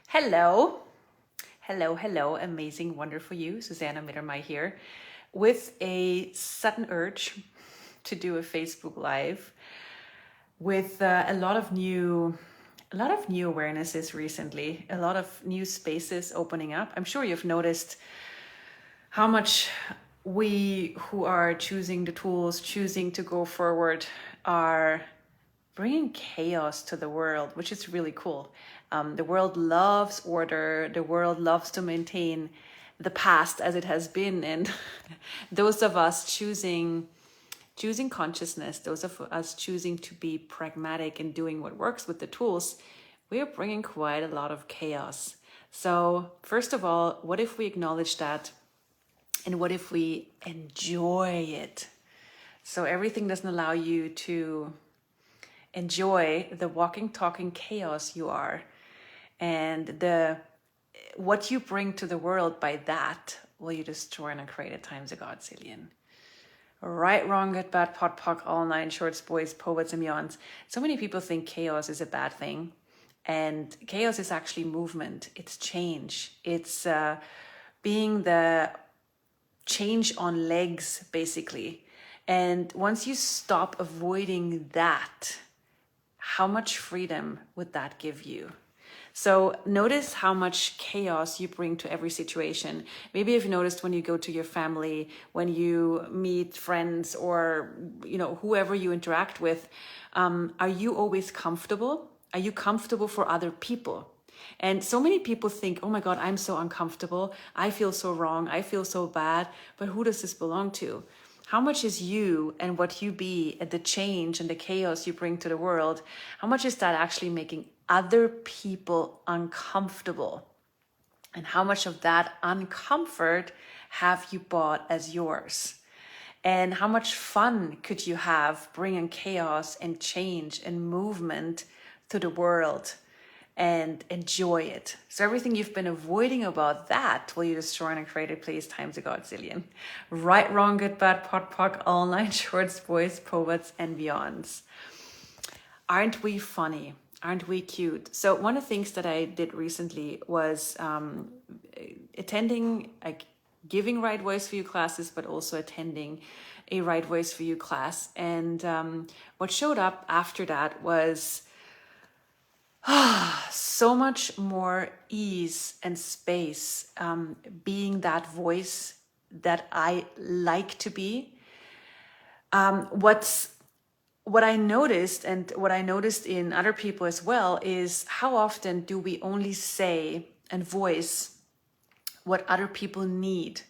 Hello, hello, amazing, wonderful you, Susanna Mittermaier here, with a sudden urge to do a Facebook Live with a lot of new awarenesses recently, a lot of new spaces opening up. I'm sure you've noticed how much we who are choosing the tools, choosing to go forward, are bringing chaos to the world, which is really cool. The world loves order. The world loves to maintain the past as it has been. And those of us choosing consciousness, those of us choosing to be pragmatic and doing what works with the tools, we are bringing quite a lot of chaos. So first of all, what if we acknowledge that? And what if we enjoy it? So everything doesn't allow you to enjoy the walking, talking chaos you are, and what you bring to the world. By that will you destroy and create at times a godzillion. Right, wrong, good, bad, pot, pock, all nine shorts, boys, poets, and beyonds. So many people think chaos is a bad thing, and chaos is actually movement. It's change. It's being the change on legs, basically. And once you stop avoiding that, how much freedom would that give you? So notice how much chaos you bring to every situation. Maybe you've noticed when you go to your family, when you meet friends, or whoever you interact with, are you always comfortable? Are you comfortable for other people? And so many people think, oh my God, I'm so uncomfortable. I feel so wrong. I feel so bad. But who does this belong to? How much is you and what you be and the change and the chaos you bring to the world? How much is that actually making other people uncomfortable? And how much of that uncomfort have you bought as yours? And how much fun could you have bringing chaos and change and movement to the world? And enjoy it. So everything you've been avoiding about that will you destroy and create a place times a godzillion. Right, wrong, good, bad, pot, pock, all nine shorts, boys, poets, and beyonds. Aren't we funny? Aren't we cute? So one of the things that I did recently was attending, giving Right Voice for You classes, but also attending a Right Voice for You class. And what showed up after that was so much more ease and space, being that voice that I like to be. What I noticed, and what I noticed in other people as well, is how often do we only say and voice what other people need,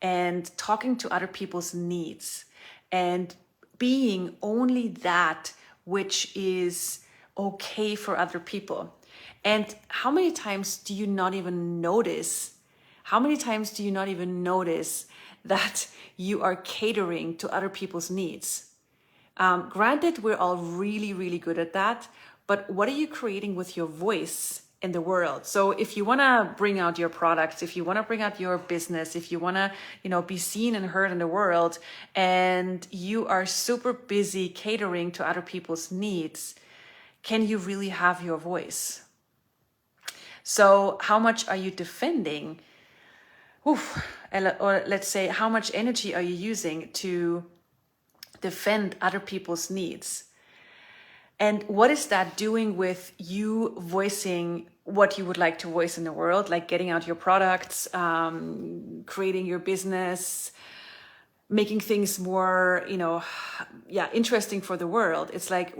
and talking to other people's needs, and being only that which is okay for other people. And how many times do you not even notice? How many times do you not even notice that you are catering to other people's needs? Granted, we're all really, really good at that, but what are you creating with your voice in the world? So if you want to bring out your products, if you want to bring out your business, if you want to, be seen and heard in the world, and you are super busy catering to other people's needs, can you really have your voice? So how much are you defending? Or let's say, how much energy are you using to defend other people's needs? And what is that doing with you voicing what you would like to voice in the world, like getting out your products, creating your business, making things more, interesting for the world? It's like,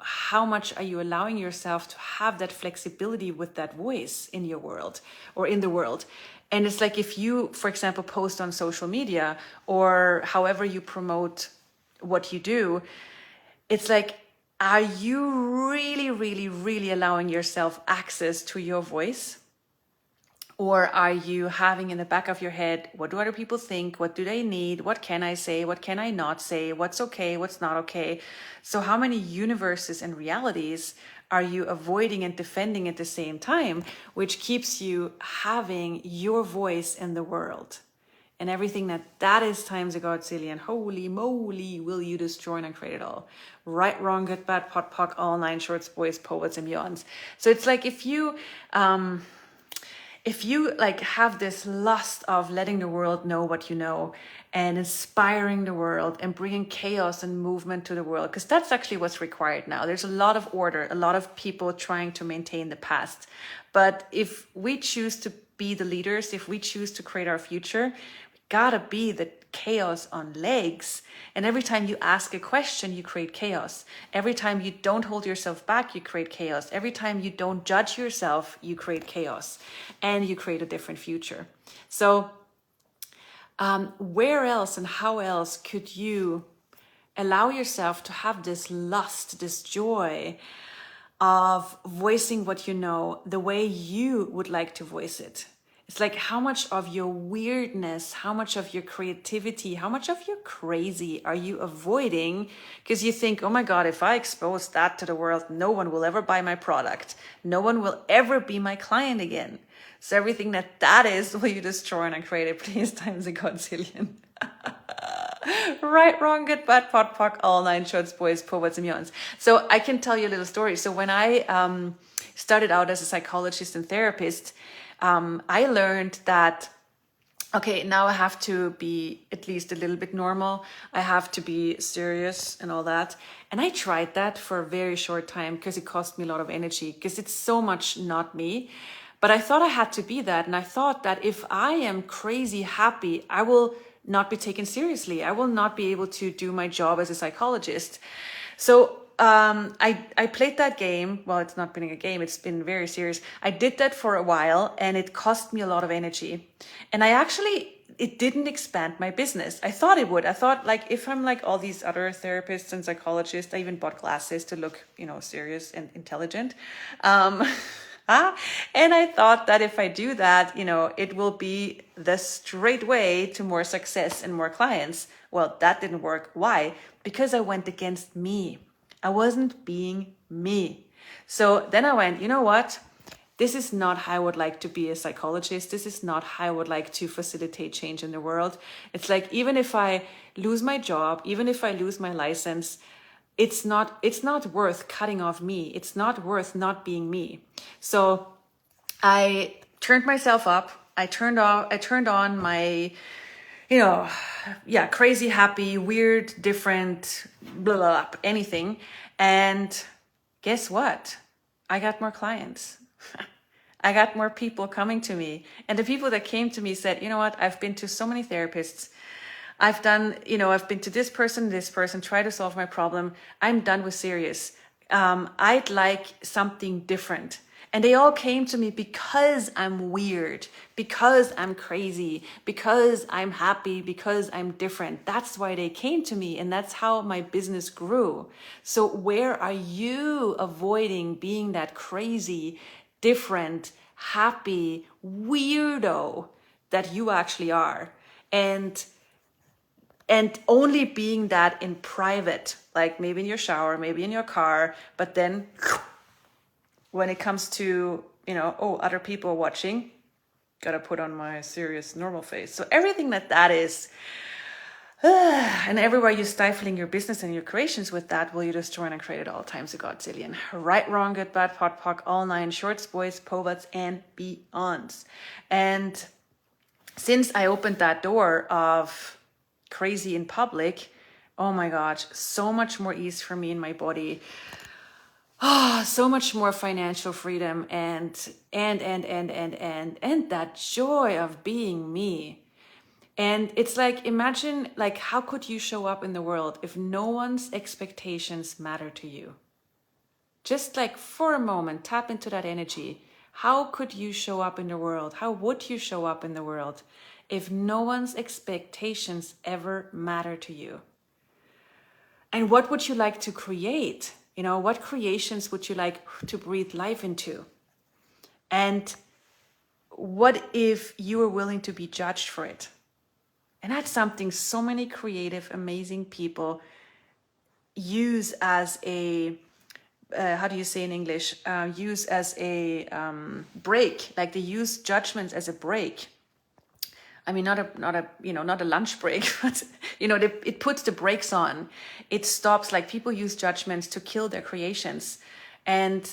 how much are you allowing yourself to have that flexibility with that voice in your world or in the world? And it's like, if you, for example, post on social media or however you promote what you do, it's like, are you really, really, really allowing yourself access to your voice? Or are you having in the back of your head, what do other people think? What do they need? What can I say? What can I not say? What's okay? What's not okay? So how many universes and realities are you avoiding and defending at the same time, which keeps you having your voice in the world? And everything that is times a godzillion. Holy moly, will you destroy and create it all? Right, wrong, good, bad, pot, pock, all nine shorts, boys, poets, and beyonds. So it's like if you like have this lust of letting the world know what you know and inspiring the world and bringing chaos and movement to the world, because that's actually what's required now. There's a lot of order, a lot of people trying to maintain the past. But if we choose to be the leaders, if we choose to create our future, we gotta be the chaos on legs. And every time you ask a question, you create chaos. Every time you don't hold yourself back, you create chaos. Every time you don't judge yourself, you create chaos, and you create a different future. So where else and how else could you allow yourself to have this lust, this joy of voicing what you know the way you would like to voice it? It's like, how much of your weirdness, how much of your creativity, how much of your crazy are you avoiding because you think, oh my God, if I expose that to the world, no one will ever buy my product. No one will ever be my client again. So everything that is, will you destroy and create it, please, times a godzillion. Right, wrong, good, bad, pot, pock, all nine shorts, boys, poets, and beyonds. So I can tell you a little story. So when I started out as a psychologist and therapist, I learned that, okay, now I have to be at least a little bit normal. I have to be serious and all that. And I tried that for a very short time because it cost me a lot of energy, because it's so much not me. But I thought I had to be that. And I thought that if I am crazy happy, I will not be taken seriously. I will not be able to do my job as a psychologist. So I played that game. Well, it's not been a game. It's been very serious. I did that for a while and it cost me a lot of energy. And it didn't expand my business. I thought it would. I thought, like, if I'm like all these other therapists and psychologists, I even bought glasses to look, serious and intelligent. And I thought that if I do that, it will be the straight way to more success and more clients. Well, that didn't work. Why? Because I went against me. I wasn't being me. So then I went, you know what? This is not how I would like to be a psychologist. This is not how I would like to facilitate change in the world. It's like, even if I lose my job, even if I lose my license, it's not worth cutting off me. It's not worth not being me. So I turned myself up. I turned on my, crazy, happy, weird, different, blah, blah, blah, anything. And guess what? I got more clients. I got more people coming to me. And the people that came to me said, you know what? I've been to so many therapists. I've been to this person, try to solve my problem. I'm done with serious. I'd like something different. And they all came to me because I'm weird, because I'm crazy, because I'm happy, because I'm different. That's why they came to me. And that's how my business grew. So where are you avoiding being that crazy, different, happy weirdo that you actually are? And only being that in private, like maybe in your shower, maybe in your car, but then when it comes to, other people watching, gotta put on my serious normal face. So everything that is, and everywhere you're stifling your business and your creations with that, will you destroy and create it all times a godzillion. Right, wrong, good, bad, pot, pock, all nine shorts, boys, poets, and beyonds. And since I opened that door of crazy in public, oh my gosh, so much more ease for me in my body. So much more financial freedom and that joy of being me. And it's like, imagine, like, how could you show up in the world if no one's expectations matter to you? Just like for a moment, tap into that energy. How could you show up in the world? How would you show up in the world if no one's expectations ever matter to you? And what would you like to create? What creations would you like to breathe life into? And what if you were willing to be judged for it? And that's something so many creative, amazing people use as a, how do you say in English? Use as a break. Like they use judgments as a break. I mean, not a lunch break, but it puts the brakes on. It stops. Like, people use judgments to kill their creations. And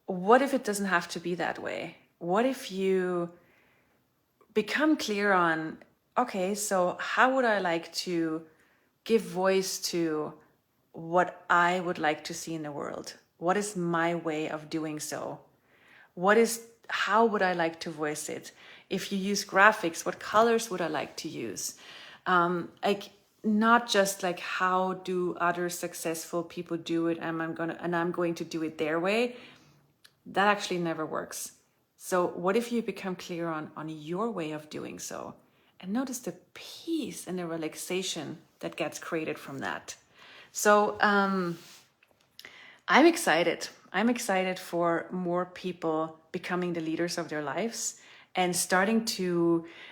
what if it doesn't have to be that way? What if you become clear on, okay, so how would I like to give voice to what I would like to see in the world? What is my way of doing so? How would I like to voice it? If you use graphics, what colors would I like to use? Like, not just like, how do other successful people do it, and I'm going to do it their way. That actually never works. So what if you become clear on your way of doing so, and notice the peace and the relaxation that gets created from that? So I'm excited. I'm excited for more people becoming the leaders of their lives and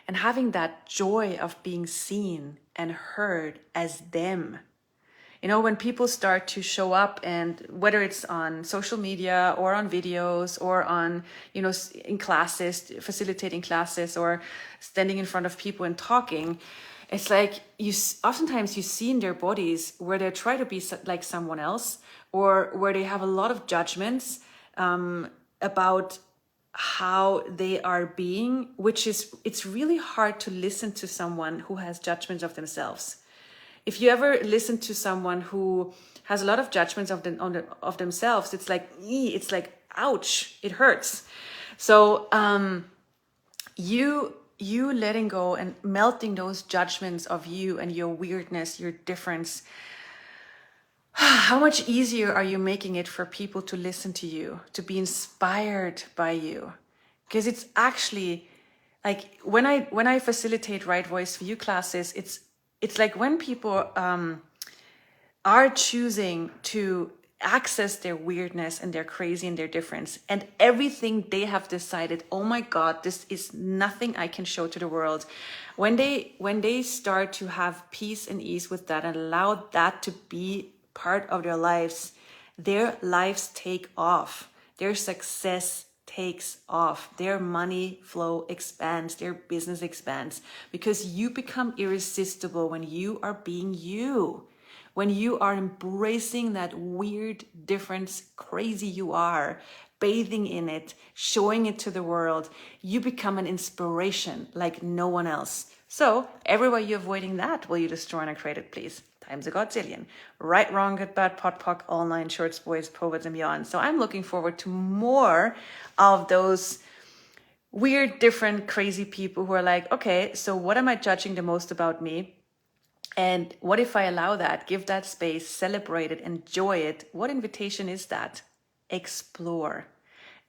and having that joy of being seen and heard as them. When people start to show up, and whether it's on social media or on videos or on, in classes, facilitating classes, or standing in front of people and talking, it's like oftentimes you see in their bodies where they try to be like someone else, or where they have a lot of judgments about how they are being, it's really hard to listen to someone who has judgments of themselves. If you ever listen to someone who has a lot of judgments of themselves, it's like, ouch, it hurts. So you letting go and melting those judgments of you and your weirdness, your difference, how much easier are you making it for people to listen to you, to be inspired by you? Because it's actually like, when I facilitate Right Voice for You classes, it's like when people are choosing to access their weirdness and their crazy and their difference, and everything they have decided, oh my God, this is nothing I can show to the world. When they start to have peace and ease with that and allow that to be part of their lives take off. Their success takes off. Their money flow expands. Their business expands, because you become irresistible when you are being you. When you are embracing that weird difference, crazy you are, bathing in it, showing it to the world, you become an inspiration like no one else. So everywhere you're avoiding that, will you destroy and create it, please? Times a godzillion. Right, wrong, good, bad, pot, pock, all nine, shorts, boys, poets, and beyond. So I'm looking forward to more of those weird, different, crazy people who are like, okay, so what am I judging the most about me? And what if I allow that, give that space, celebrate it, enjoy it? What invitation is that? Explore.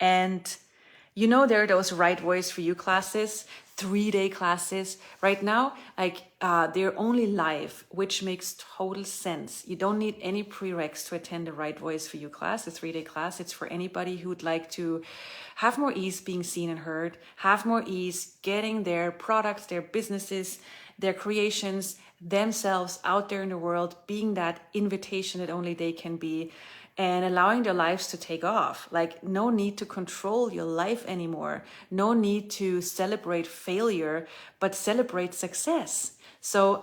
And there are those Right Voice for You classes, 3-day classes. Right now, they're only live, which makes total sense. You don't need any prereqs to attend the Right Voice for You class, the 3-day class. It's for anybody who would like to have more ease being seen and heard, have more ease getting their products, their businesses, their creations, themselves out there in the world, being that invitation that only they can be, and allowing their lives to take off. Like, no need to control your life anymore. No need to celebrate failure, but celebrate success. So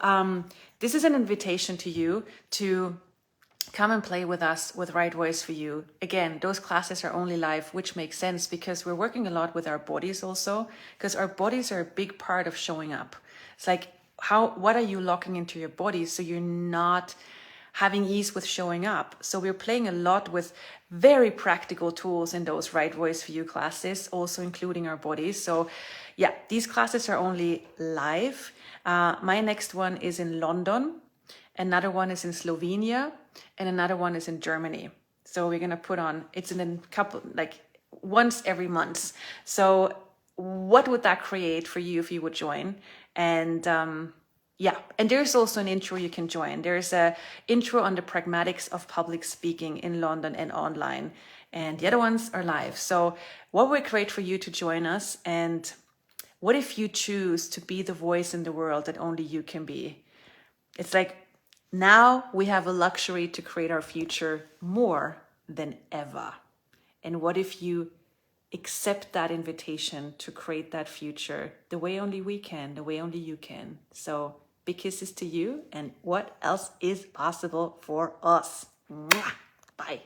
this is an invitation to you to come and play with us with Right Voice for You. Again, those classes are only live, which makes sense because we're working a lot with our bodies also, because our bodies are a big part of showing up. It's like, what are you locking into your body so you're not having ease with showing up? So we're playing a lot with very practical tools in those Right Voice for You classes, also including our bodies. So yeah, these classes are only live. My next one is in London, another one is in Slovenia, and another one is in Germany. So we're gonna put on, it's in a couple, like once every month. So what would that create for you if you would join? And yeah, and there's also an intro you can join. There's a intro on the pragmatics of public speaking in London and online, and the other ones are live. So what would create for you to join us? And what if you choose to be the voice in the world that only you can be? It's like, now we have a luxury to create our future more than ever. And what if you accept that invitation to create that future the way only we can, the way only you can. So big kisses to you, and what else is possible for us? Mwah! Bye.